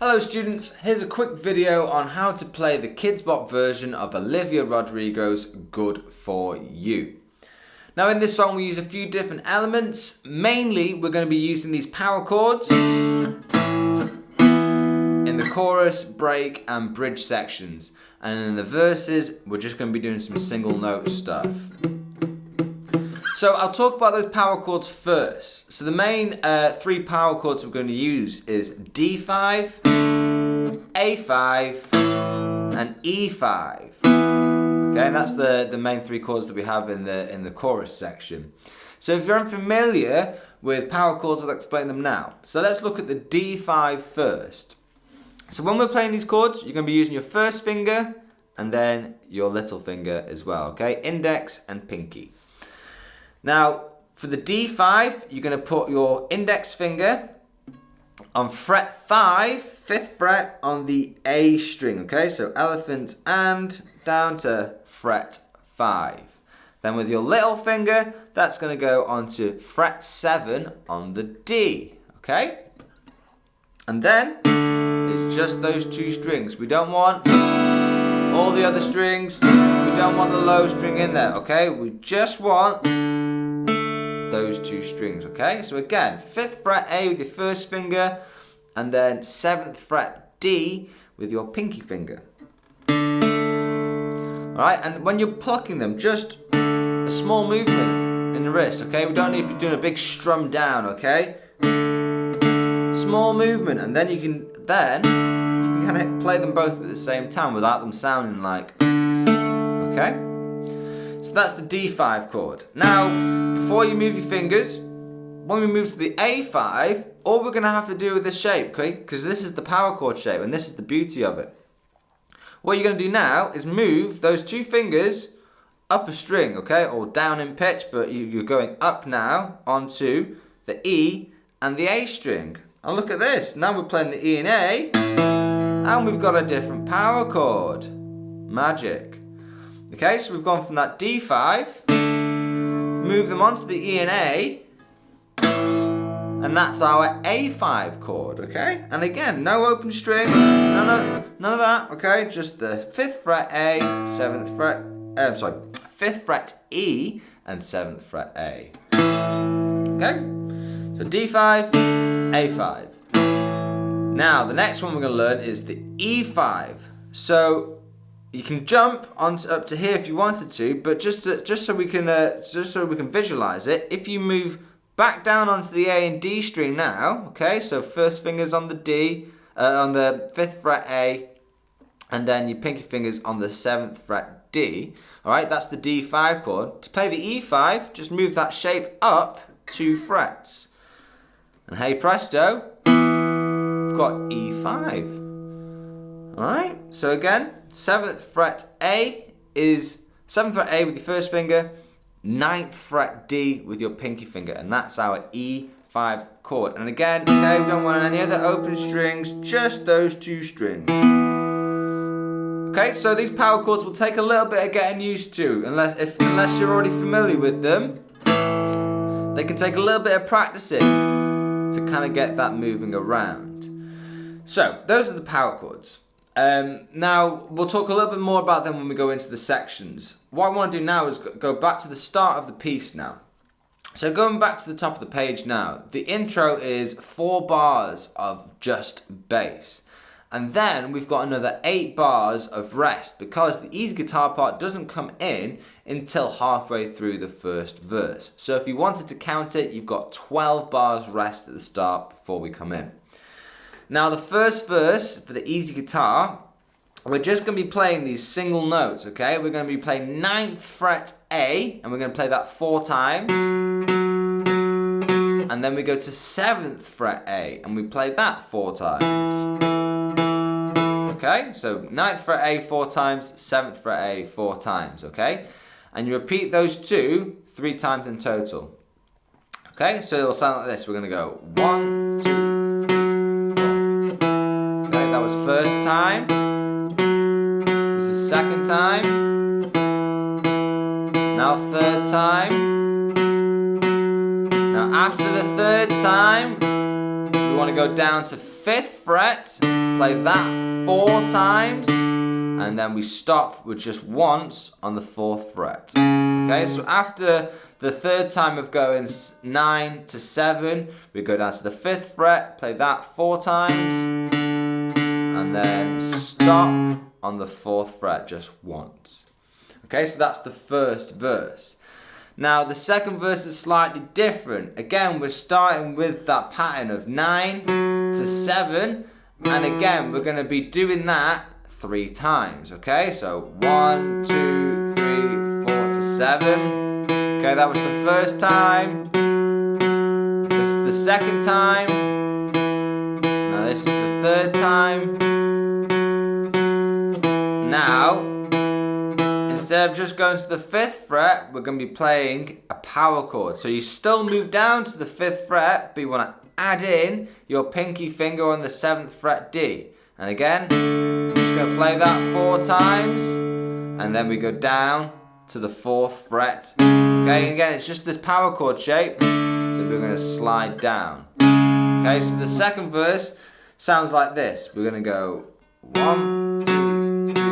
Hello students, here's a quick video on how to play the Kidz Bop version of Olivia Rodrigo's Good For You. Now in this song we use a few different elements. Mainly we're going to be using these power chords in the chorus, break and bridge sections. And in the verses we're just going to be doing some single note stuff. So I'll talk about those power chords first. So the main three power chords we're going to use is D5, A5 and E5. Okay, and that's the main three chords that we have in the chorus section. So if you're unfamiliar with power chords, I'll explain them now. So let's look at the D5 first. So when we're playing these chords, you're going to be using your first finger and then your little finger as well, okay? Index and pinky. Now, for the D5, you're going to put your index finger on fret 5, 5th fret on the A string, okay? So elephant and down to fret 5. Then with your little finger, that's going to go onto fret 7 on the D, okay? And then, it's just those two strings. We don't want all the other strings. We don't want the low string in there, okay? We just want those two strings, okay? So again, 5th fret A with your first finger and then 7th fret D with your pinky finger. Alright, and when you're plucking them, just a small movement in the wrist, okay? We don't need to be doing a big strum down, okay? Small movement, and then you can kind of play them both at the same time without them sounding like, okay? So that's the D5 chord. Now, before you move your fingers, when we move to the A5, all we're going to have to do with this shape, okay? Because this is the power chord shape, and this is the beauty of it. What you're going to do now is move those two fingers up a string, okay? Or down in pitch, but you're going up now onto the E and the A string. And look at this. Now we're playing the E and A, and we've got a different power chord. Magic. Okay, so we've gone from that D5, move them onto the E and A, and that's our A5 chord, okay? And again, no open string, none of that, okay? Just the 5th fret A, 7th fret, 5th fret E, and 7th fret A. Okay? So D5, A5. Now, the next one we're going to learn is the E5. So you can jump up to here if you wanted to, but just so we can visualize it, if you move back down onto the A and D string now, okay, so first finger's on the D, on the 5th fret A, and then your pinky finger's on the 7th fret D. All right, that's the D5 chord. To play the E5, just move that shape up 2 frets, and hey presto, we've got E5. All right, so again, 7th fret A is 7th fret A with your first finger, 9th fret D with your pinky finger, and that's our E5 chord. And again, okay, we don't want any other open strings, just those two strings. Okay, so these power chords will take a little bit of getting used to, unless you're already familiar with them. They can take a little bit of practicing to kind of get that moving around. So those are the power chords. Now, we'll talk a little bit more about them when we go into the sections. What I want to do now is go back to the start of the piece now. So going back to the top of the page now, the intro is 4 bars of just bass. And then we've got another 8 bars of rest because the easy guitar part doesn't come in until halfway through the first verse. So if you wanted to count it, you've got 12 bars rest at the start before we come in. Now the first verse for the easy guitar, we're just going to be playing these single notes, okay? We're going to be playing 9th fret A, and we're going to play that 4 times. And then we go to 7th fret A, and we play that 4 times. Okay, so 9th fret A 4 times, 7th fret A 4 times, okay? And you repeat those 2 3 times in total. Okay, so it'll sound like this. We're going to go 1, 2, that was first time. This is second time. Now third time. Now after the third time, we want to go down to 5th fret, play that 4 times, and then we stop with just once on the 4th fret. Okay, so after the 3rd time of going 9 to 7, we go down to the 5th fret, play that 4 times, and then stop on the 4th fret just once. Okay, so that's the first verse. Now the second verse is slightly different. Again, we're starting with that pattern of 9 to 7, and again we're going to be doing that 3 times. Okay, so 1, 2, 3, 4 to 7. Okay, that was the first time. This is the second time. Now this is the 3rd time. Now, instead of just going to the 5th fret, we're going to be playing a power chord. So you still move down to the 5th fret, but you want to add in your pinky finger on the 7th fret D. And again, we're just going to play that 4 times, and then we go down to the 4th fret. Okay, and again, it's just this power chord shape that we're going to slide down. Okay, so the second verse sounds like this. We're going to go 1, 2, 3,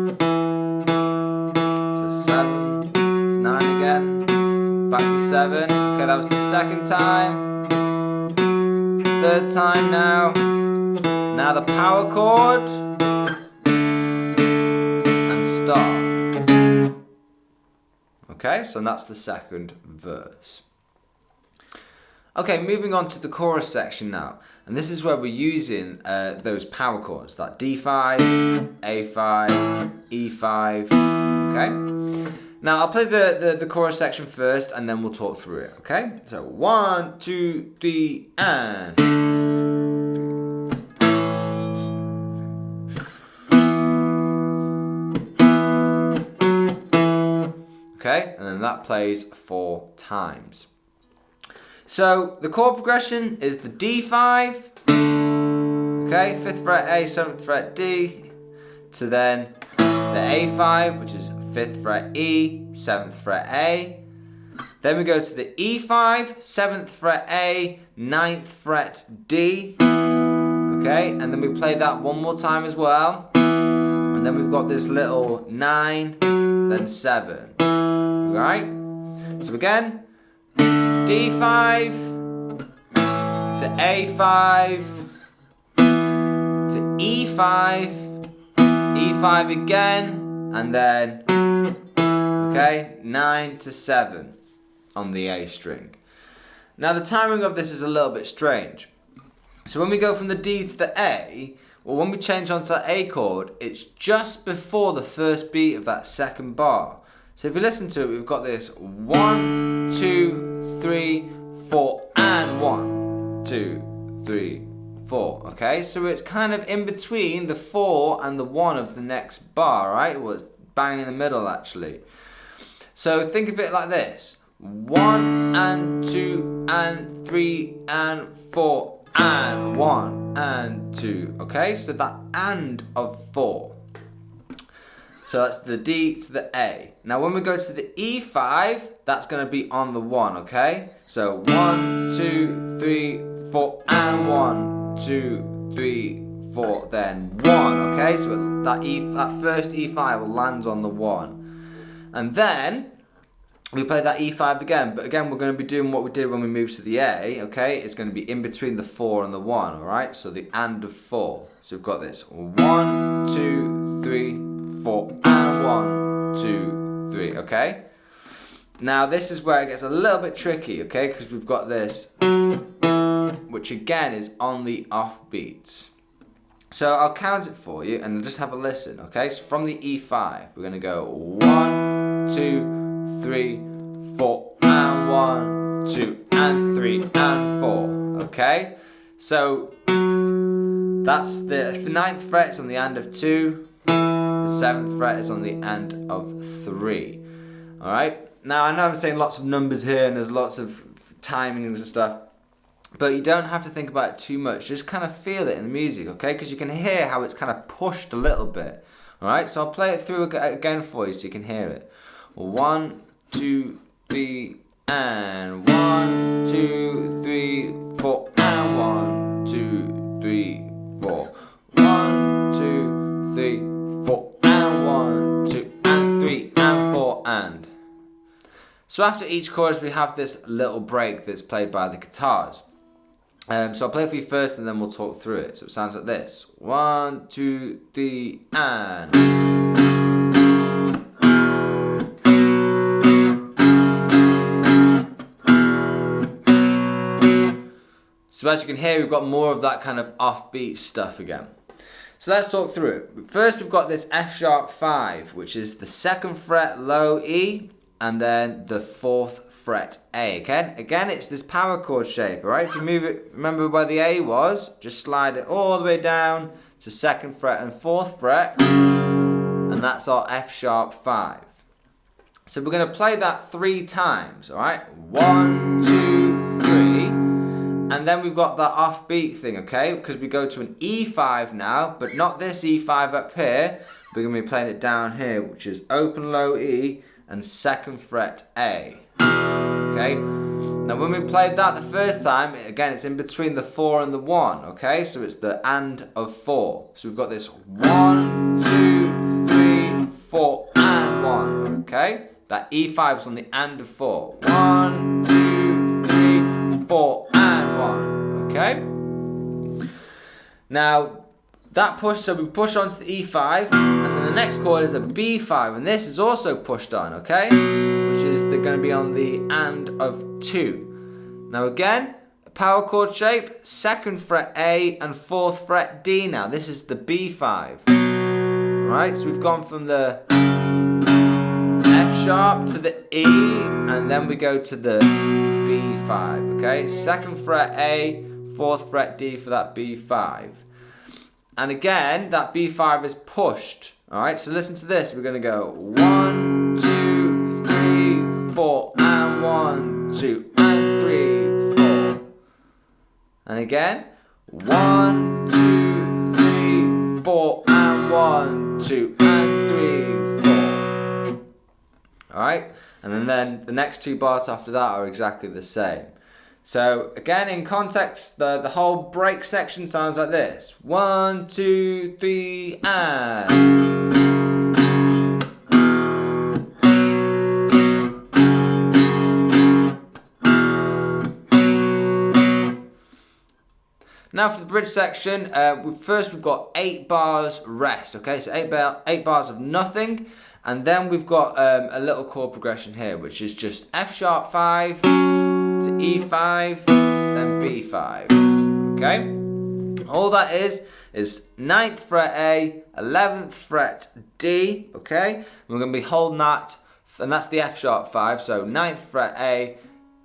4 to 7, 9 again, back to 7. Okay, that was the second time. 3rd time now. Now the power chord and stop. Okay, so that's the second verse. Okay, moving on to the chorus section now. And this is where we're using those power chords, that D5, A5, E5, okay? Now I'll play the chorus section first and then we'll talk through it, okay? So 1, 2, 3, and... Okay, and then that plays 4 times. So the chord progression is the D5, okay, 5th fret A, 7th fret D, to then the A5, which is 5th fret E, 7th fret A. Then we go to the E5, 7th fret A, 9th fret D, okay, and then we play that one more time as well. And then we've got this little 9, then 7. Right? So again, D5 to A5 to E5, E5 again, and then, okay, 9 to 7 on the A string. Now the timing of this is a little bit strange. So when we go from the D to the A, well, when we change onto the A chord, it's just before the first beat of that second bar. So if you listen to it, we've got this 1, 2, 3, 4, and 1, 2, 3, 4. Okay, so it's kind of in between the 4 and the 1 of the next bar, right? Well, it's bang in the middle actually. So think of it like this: 1 and 2 and 3 and 4 and 1 and 2. Okay, so that and of 4. So that's the D to the A. Now when we go to the E5, that's going to be on the 1, okay? So 1, 2, 3, 4, and 1, 2, 3, 4, then 1, okay? So that first E5 lands on the 1. And then we play that E5 again, but again we're going to be doing what we did when we moved to the A, okay? It's going to be in between the 4 and the 1, alright? So the and of 4. So we've got this 1, 2, 3, 4, and 1, 2, 3, okay? Now this is where it gets a little bit tricky, okay? Because we've got this, which again is on the off beats. So I'll count it for you and just have a listen, okay? So from the E5, we're going to go 1, 2, 3, 4, and 1, 2, and 3, and 4, okay? So that's the 9th fret's on the and of 2. The 7th fret is on the and of 3. Alright? Now I know I'm saying lots of numbers here and there's lots of timings and stuff, but you don't have to think about it too much. Just kind of feel it in the music, okay? Because you can hear how it's kind of pushed a little bit. Alright? So I'll play it through again for you so you can hear it. 1, 2, 3, and 1, 2, 3, 4, and 1, 2, 3, 3, 4. 1, 2, 3, 4, and 1, 2, and 3, and 4, and. So after each chorus, we have this little break that's played by the guitars. So I'll play it for you first, and then we'll talk through it. So it sounds like this: 1, 2, 3, and. So as you can hear, we've got more of that kind of offbeat stuff again. So let's talk through it. First, we've got this F sharp 5, which is the 2nd fret low E, and then the 4th fret A. Again, it's this power chord shape, all right? If you move it, remember where the A was, just slide it all the way down to 2nd fret and 4th fret, and that's our F sharp 5. So we're going to play that 3 times, all right? 1, 2, 3. And then we've got that offbeat thing, okay? Because we go to an E5 now, but not this E5 up here. We're going to be playing it down here, which is open low E and 2nd fret A. Okay? Now when we played that the first time, again, it's in between the 4 and the 1, okay? So it's the and of 4. So we've got this 1, 2, 3, 4, and 1, okay? That E5 is on the and of 4. 1, 2, 3, 4, and 1, okay? Now, that push, so we push onto the E5, and then the next chord is a B5, and this is also pushed on, okay? Which is going to be on the and of 2. Now again, a power chord shape, 2nd fret A and 4th fret D now. This is the B5. Alright, so we've gone from the F sharp to the E, and then we go to the B5, okay? 2nd fret A, 4th fret D for that B5. And again, that B5 is pushed. Alright, so listen to this. We're going to go 1, 2, 3, 4, and 1, 2, and 3, 4. And again, 1, 2, 3, 4, and 1, 2, and 3, 4. Alright, and then the next 2 bars after that are exactly the same. So again, in context, the whole break section sounds like this: 1, 2, 3, and. Now for the bridge section, first we've got 8 bars rest, okay? So 8 bars of nothing, and then we've got a little chord progression here, which is just F sharp 5 to E5, then B5, okay? All that is 9th fret A, 11th fret D, okay? And we're going to be holding that, and that's the F sharp 5, so 9th fret A,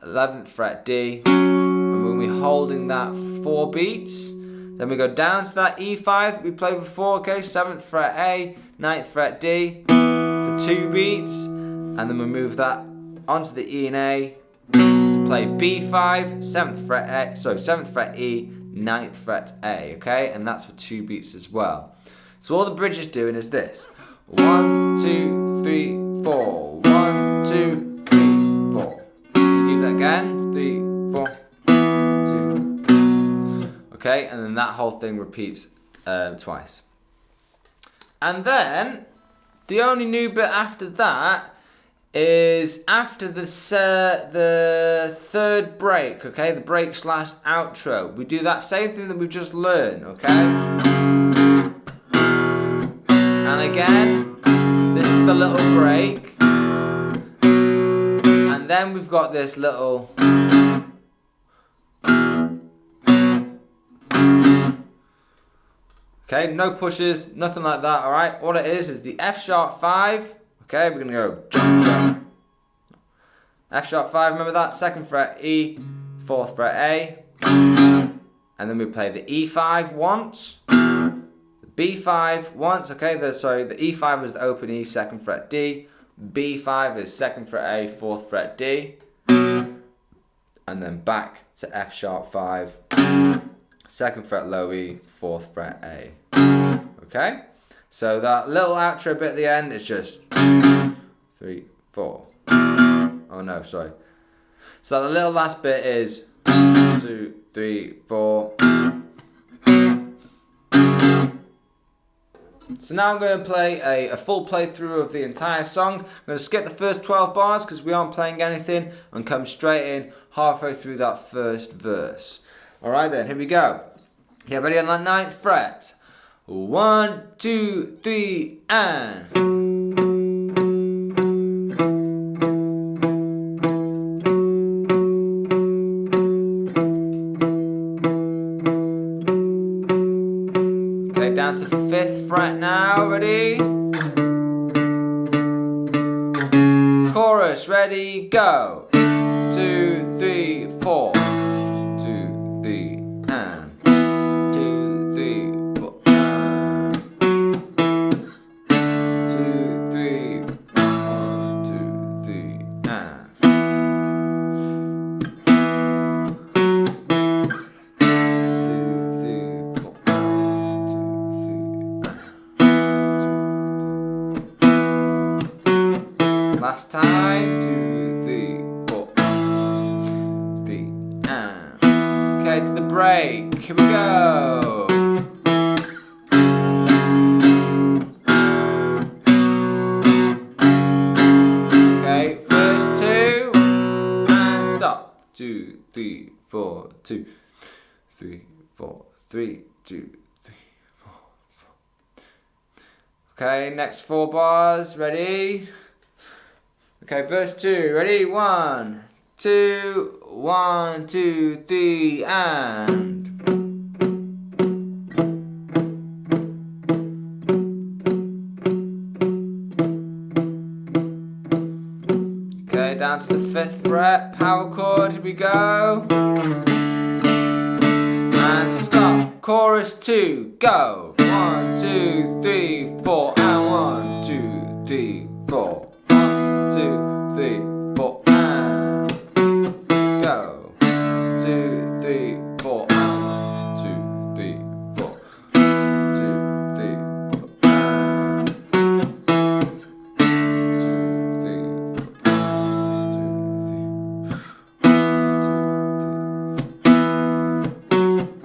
11th fret D, and we're going to be holding that for 4 beats. Then we go down to that E5 that we played before, okay? 7th fret A, 9th fret D for 2 beats, and then we move that onto the E and A to play B5, 7th fret A, 7th fret E, 9th fret A, okay? And that's for 2 beats as well. So all the bridge is doing is this: 1, 2, 3, 4, 1, 2, 3, 4. Do that again, 3, 4, 2. Okay, and then that whole thing repeats twice. And then the only new bit after that is after the 3rd break, okay? The break / outro. We do that same thing that we've just learned, okay? And again, this is the little break. And then we've got this little... Okay, no pushes, nothing like that, alright? All it is the F sharp 5. Okay, we're going to go jump, jump. F sharp 5, remember that? 2nd fret E, 4th fret A. And then we play the E5 once, the B5 once, okay? The E5 is the open E, 2nd fret D. B5 is 2nd fret A, 4th fret D. And then back to F sharp 5, 2nd fret low E, 4th fret A. Okay? So that little outro bit at the end is just 3, 4. Oh no, sorry. So the little last bit is 2, 3, 4. So now I'm going to play a full playthrough of the entire song. I'm going to skip the first 12 bars because we aren't playing anything and come straight in halfway through that first verse. Alright then, here we go. Okay, ready on that 9th fret. 1, 2, 3, and... Down to 5th fret now, ready? Chorus, ready, go. 2, 3, 4. 2, 3, and 2, 3, 4. 2, 3, 1, 2, 3, and 2, 3, 4. Last time, 2, 3, 4, 3, and okay, to the break. Here we go. Okay, first 2, and stop. 2, 3, 4, 2, 3, 4, 3, 2, 3, 4, 4. Okay, next 4 bars. Ready? Okay, verse 2, ready? 1, 2, 1, 2, 3, and... Okay, down to the 5th fret, power chord, here we go. And stop, chorus 2, go. 1, 2, 3, 4, and 1, 2, 3, 4. 1, 2, 3, 4, and go. 2, 3, 4, and 1, 2, 3, 4. 2, 3, 4, and 2, 3,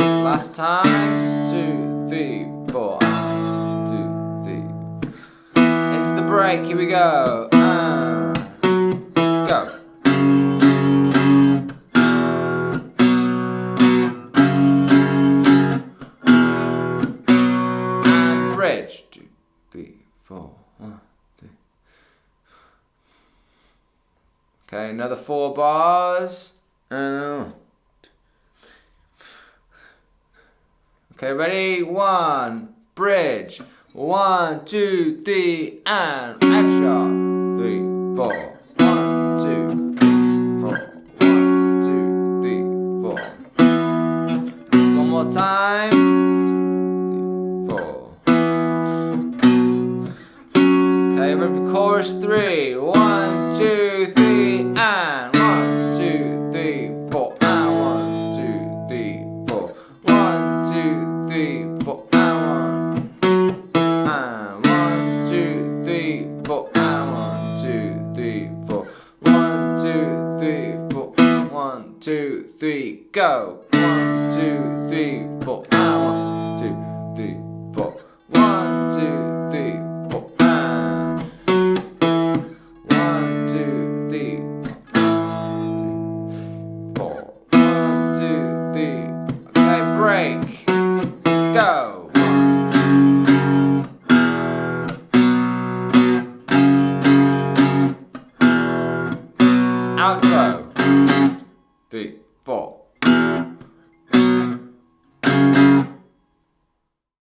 4. Last time. 2, 3, 4, and 2, 3. Into the break. Here we go. Go. And bridge. 2, 3, 4. 1, 2. Okay, another 4 bars. Okay, ready? 1, bridge. 1, 2, 3, and F sharp. 3, 4. 1, 2, 4. 1, 2, 3, 4. One more time. 2, 3, 4. Okay, ready for chorus 3. 1, 2, 3, and 1, 2, 3, 4, and 1, 2, 3, 4. 1, 2, 3, 4, and 1, 2, 3, 4, and 1, 2, 3, 4. 1, 2, 3, 4. 1, 2, 3, go. 1, 2, 3, 4, and 1, 2, 3, 4. 1, 2, 3, 4, and 1, 2, 3, 4. 1, 2, 3. Okay, break. Go. Outro. 3, 4.